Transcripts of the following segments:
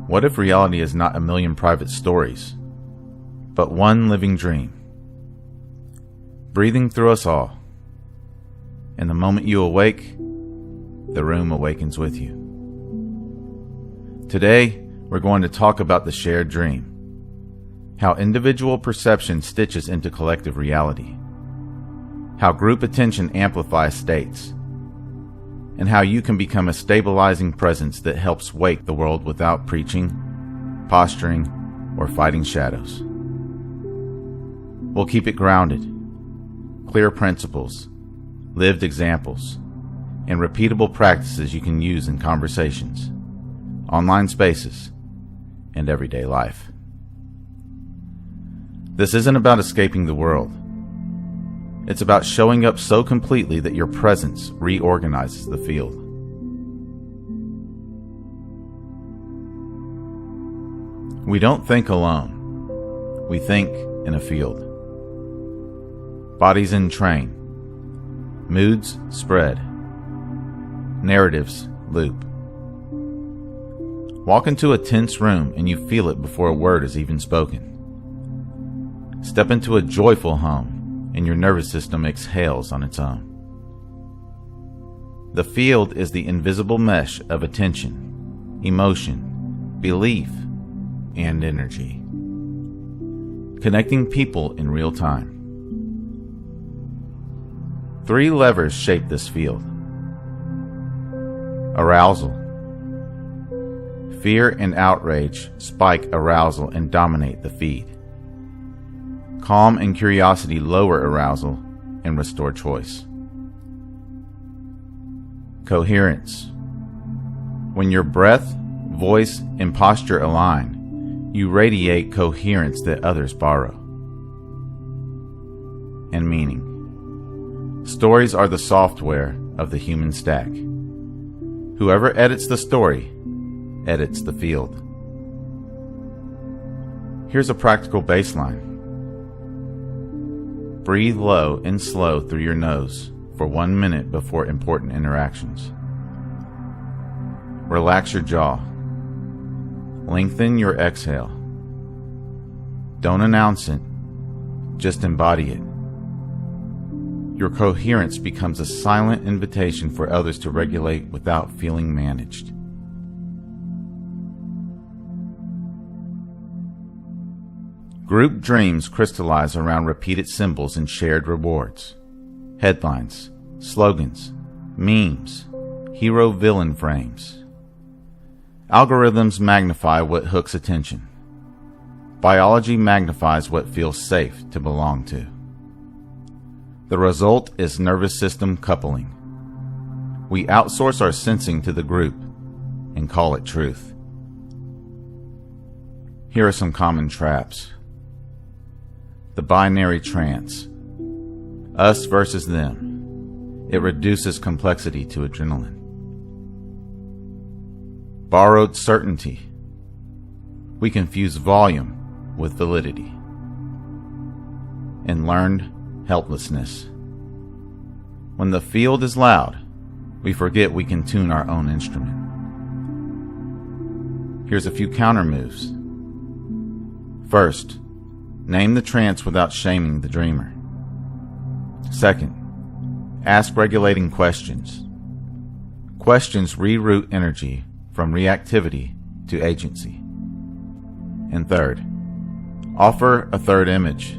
What if reality is not a million private stories, but one living dream, breathing through us all? And the moment you awake, the room awakens with you. Today, we're going to talk about the shared dream, how individual perception stitches into collective reality, how group attention amplifies states, and how you can become a stabilizing presence that helps wake the world without preaching, posturing, or fighting shadows. We'll keep it grounded, clear principles, lived examples, and repeatable practices you can use in conversations, online spaces, and everyday life. This isn't about escaping the world. It's about showing up so completely that your presence reorganizes the field. We don't think alone. We think in a field. Bodies entrain. Moods spread. Narratives loop. Walk into a tense room and you feel it before a word is even spoken. Step into a joyful home and your nervous system exhales on its own. The field is the invisible mesh of attention, emotion, belief, and energy, connecting people in real time. 3 levers shape this field. Arousal. Fear and outrage spike arousal and dominate the feed. Calm and curiosity lower arousal and restore choice. Coherence. When your breath, voice, and posture align, you radiate coherence that others borrow. And meaning. Stories are the software of the human stack. Whoever edits the story, edits the field. Here's a practical baseline. Breathe low and slow through your nose for 1 minute before important interactions. Relax your jaw. Lengthen your exhale. Don't announce it, just embody it. Your coherence becomes a silent invitation for others to regulate without feeling managed. Group dreams crystallize around repeated symbols and shared rewards. Headlines, slogans, memes, hero-villain frames. Algorithms magnify what hooks attention. Biology magnifies what feels safe to belong to. The result is nervous system coupling. We outsource our sensing to the group and call it truth. Here are some common traps. The binary trance. Us versus them. It reduces complexity to adrenaline. Borrowed certainty. We confuse volume with validity. And learned helplessness. When the field is loud, we forget we can tune our own instrument. Here's a few counter moves. First, name the trance without shaming the dreamer. Second, ask regulating questions. Questions reroute energy from reactivity to agency. And third, offer a third image.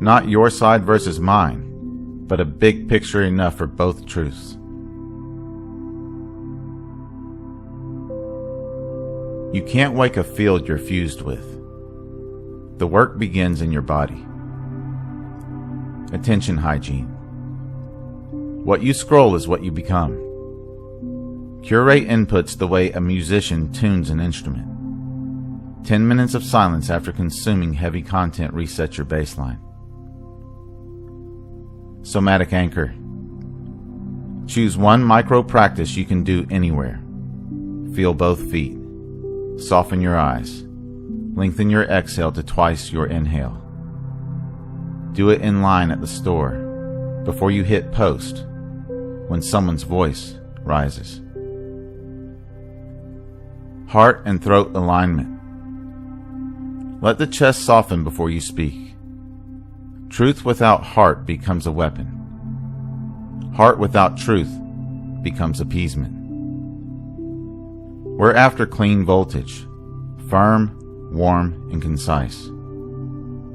Not your side versus mine, but a big picture enough for both truths. You can't wake a field you're fused with. The work begins in your body. Attention hygiene. What you scroll is what you become. Curate inputs the way a musician tunes an instrument. 10 minutes of silence after consuming heavy content resets your baseline. Somatic anchor. Choose one micro practice you can do anywhere. Feel both feet. Soften your eyes. Lengthen your exhale to twice your inhale. Do it in line at the store, before you hit post, when someone's voice rises. Heart and throat alignment. Let the chest soften before you speak. Truth without heart becomes a weapon. Heart without truth becomes appeasement. We're after clean voltage, firm, warm, and concise.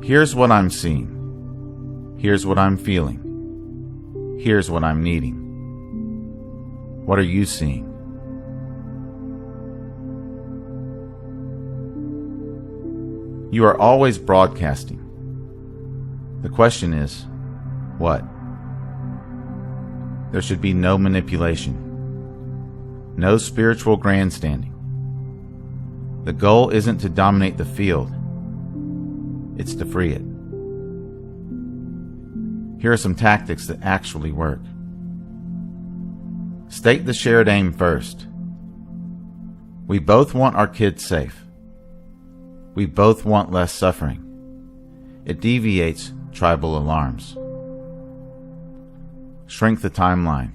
Here's what I'm seeing. Here's what I'm feeling. Here's what I'm needing. What are you seeing? You are always broadcasting. The question is, what? There should be no manipulation. No spiritual grandstanding. The goal isn't to dominate the field. It's to free it. Here are some tactics that actually work. State the shared aim first. We both want our kids safe. We both want less suffering. It deviates tribal alarms. Shrink the timeline.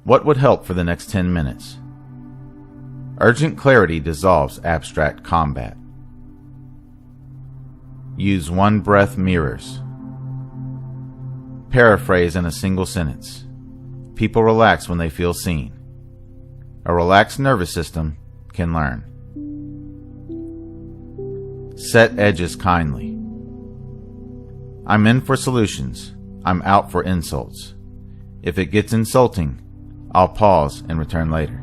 What would help for the next 10 minutes? Urgent clarity dissolves abstract combat. Use one-breath mirrors. Paraphrase in a single sentence. People relax when they feel seen. A relaxed nervous system can learn. Set edges kindly. I'm in for solutions. I'm out for insults. If it gets insulting, I'll pause and return later.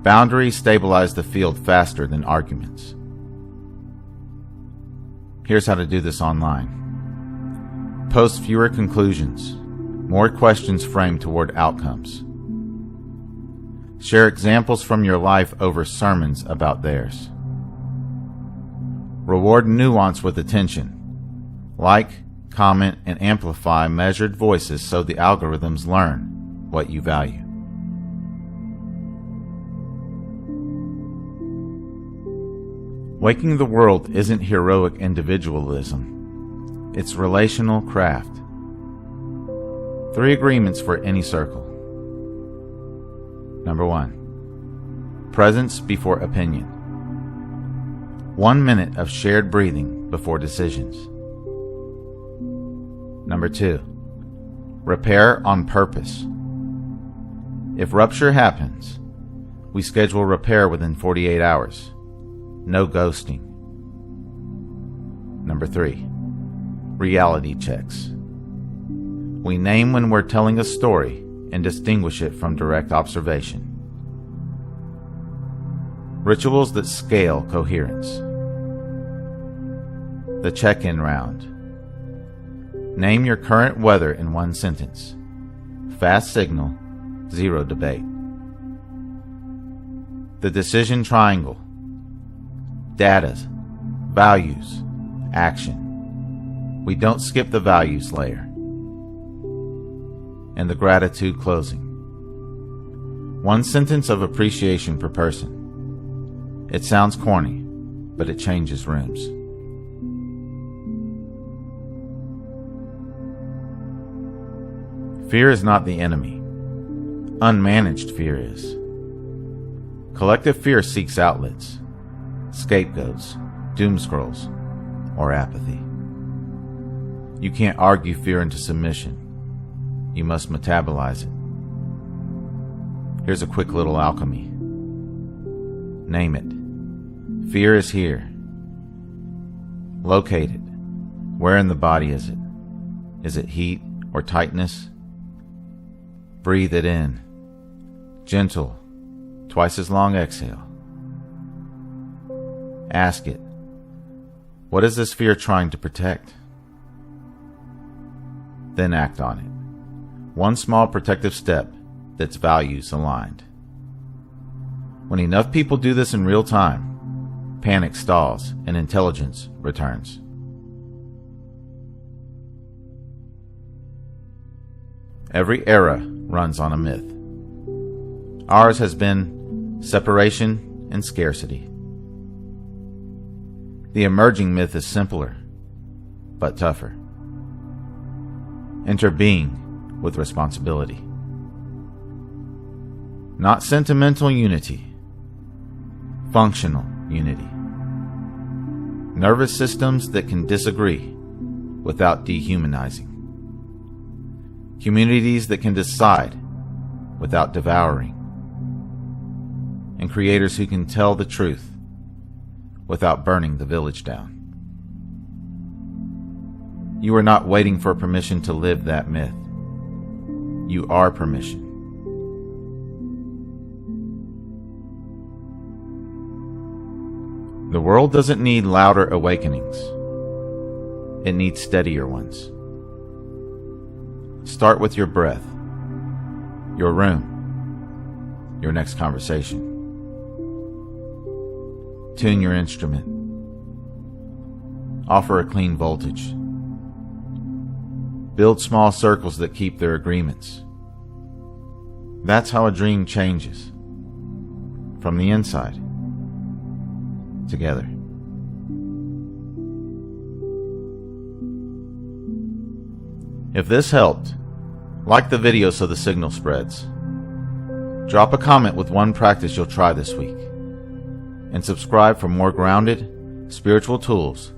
Boundaries stabilize the field faster than arguments. Here's how to do this online. Post fewer conclusions, more questions framed toward outcomes. Share examples from your life over sermons about theirs. Reward nuance with attention. Like, comment, and amplify measured voices so the algorithms learn what you value. Waking the world isn't heroic individualism. It's relational craft. 3 agreements for any circle. Number 1. Presence before opinion. 1 minute of shared breathing before decisions. Number 2. Repair on purpose. If rupture happens, we schedule repair within 48 hours. No ghosting. Number 3. Reality checks. We name when we're telling a story and distinguish it from direct observation. Rituals that scale coherence. The check-in round. Name your current weather in 1 sentence. Fast signal, 0 debate. The decision triangle. Data, values, action. We don't skip the values layer. And the gratitude closing. 1 sentence of appreciation per person. It sounds corny, but it changes rooms. Fear is not the enemy. Unmanaged fear is. Collective fear seeks outlets, scapegoats, doom scrolls, or apathy. You can't argue fear into submission. You must metabolize it. Here's a quick little alchemy. Name it. Fear is here. Locate it. Where in the body is it? Is it heat or tightness? Breathe it in. Gentle, twice as long exhale. Ask it, what is this fear trying to protect? Then act on it. 1 small protective step that's values aligned. When enough people do this in real time, panic stalls and intelligence returns. Every era runs on a myth. Ours has been separation and scarcity. The emerging myth is simpler, but tougher. Enter being with responsibility. Not sentimental unity, Functional unity. Nervous systems that can disagree without dehumanizing. Communities that can decide without devouring. And creators who can tell the truth without burning the village down. You are not waiting for permission to live that myth. You are permission. The world doesn't need louder awakenings. It needs steadier ones. Start with your breath, your room, your next conversation. Tune your instrument. Offer a clean voltage. Build small circles that keep their agreements. That's how a dream changes. From the inside. Together. If this helped, like the video so the signal spreads. Drop a comment with one practice you'll try this week. And subscribe for more grounded, spiritual tools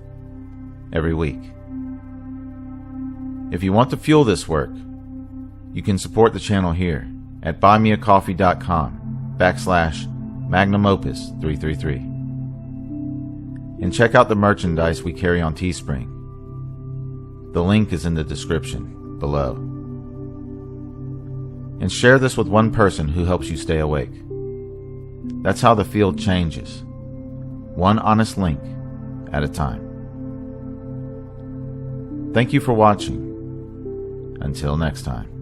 every week. If you want to fuel this work, you can support the channel here at buymeacoffee.com/magnumopus333. And check out the merchandise we carry on Teespring. The link is in the description below. And share this with one person who helps you stay awake. That's how the field changes. One honest link at a time. Thank you for watching. Until next time.